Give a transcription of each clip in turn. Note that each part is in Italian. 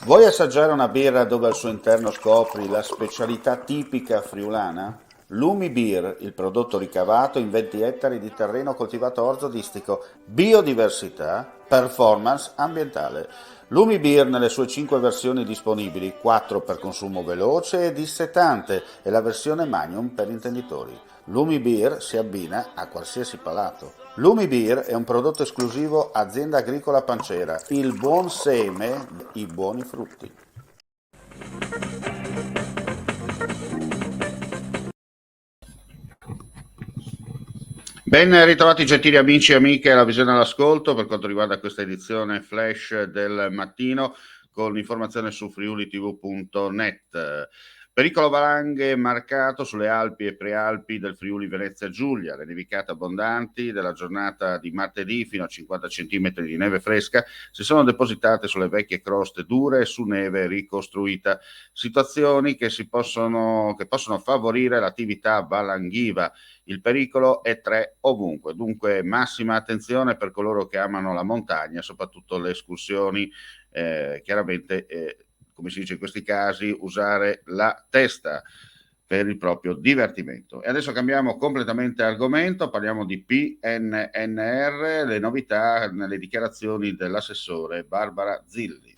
Vuoi assaggiare una birra dove al suo interno scopri la specialità tipica friulana? Lumi Beer, il prodotto ricavato in 20 ettari di terreno coltivato orzodistico, biodiversità, performance ambientale. Lumi Beer nelle sue 5 versioni disponibili, 4 per consumo veloce e dissetante e la versione Magnum per intenditori. Lumi Beer si abbina a qualsiasi palato. Lumi Beer è un prodotto esclusivo Azienda Agricola Pancera, il buon seme, i buoni frutti. Ben ritrovati gentili amici e amiche alla visione all'ascolto per quanto riguarda questa edizione flash del mattino con l'informazione su friulitv.net. Pericolo valanghe marcato sulle Alpi e Prealpi del Friuli Venezia Giulia, le nevicate abbondanti della giornata di martedì fino a 50 cm di neve fresca si sono depositate sulle vecchie croste dure e su neve ricostruita, situazioni che possono favorire l'attività valanghiva. Il pericolo è 3 ovunque, dunque massima attenzione per coloro che amano la montagna, soprattutto le escursioni, chiaramente come si dice in questi casi, usare la testa per il proprio divertimento. E adesso cambiamo completamente argomento, parliamo di PNNR, le novità nelle dichiarazioni dell'assessore Barbara Zilli.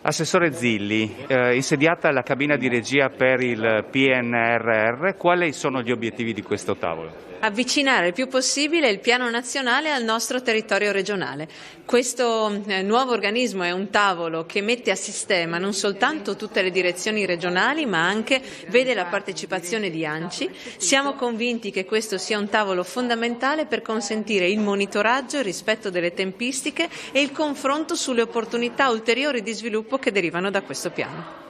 Assessore Zilli, insediata la cabina di regia per il PNRR, quali sono gli obiettivi di questo tavolo? Avvicinare il più possibile il piano nazionale al nostro territorio regionale. Questo nuovo organismo è un tavolo che mette a sistema non soltanto tutte le direzioni regionali, ma anche vede la partecipazione di ANCI. Siamo convinti che questo sia un tavolo fondamentale per consentire il monitoraggio, il rispetto delle tempistiche e il confronto sulle opportunità ulteriori di sviluppo che derivano da questo piano.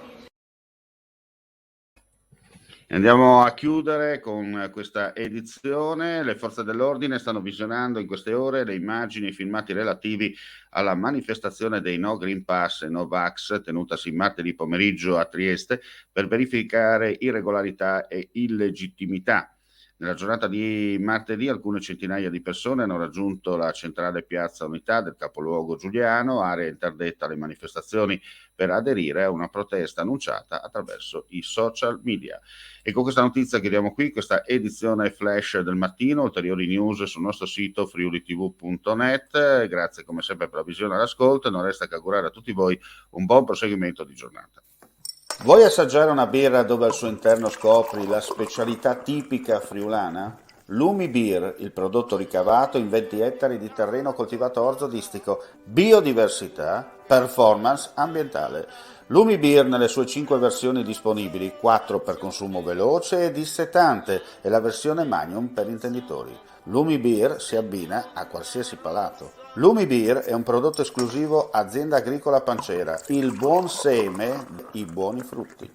Andiamo a chiudere con questa edizione. Le forze dell'ordine stanno visionando in queste ore le immagini e i filmati relativi alla manifestazione dei No Green Pass e No Vax tenutasi martedì pomeriggio a Trieste per verificare irregolarità e illegittimità. Nella giornata di martedì alcune centinaia di persone hanno raggiunto la centrale Piazza Unità del capoluogo giuliano, area interdetta alle manifestazioni per aderire a una protesta annunciata attraverso i social media. E con questa notizia chiudiamo qui questa edizione flash del mattino. Ulteriori news sul nostro sito friulitv.net. Grazie come sempre per la visione e l'ascolto. Non resta che augurare a tutti voi un buon proseguimento di giornata. Vuoi assaggiare una birra dove al suo interno scopri la specialità tipica friulana? Lumi Beer, il prodotto ricavato in 20 ettari di terreno coltivato orzodistico, biodiversità, performance ambientale. Lumi Beer nelle sue 5 versioni disponibili, 4 per consumo veloce e dissetante e la versione Magnum per intenditori. Lumi Beer si abbina a qualsiasi palato. Lumi Beer è un prodotto esclusivo Azienda Agricola Pancera, il buon seme, i buoni frutti.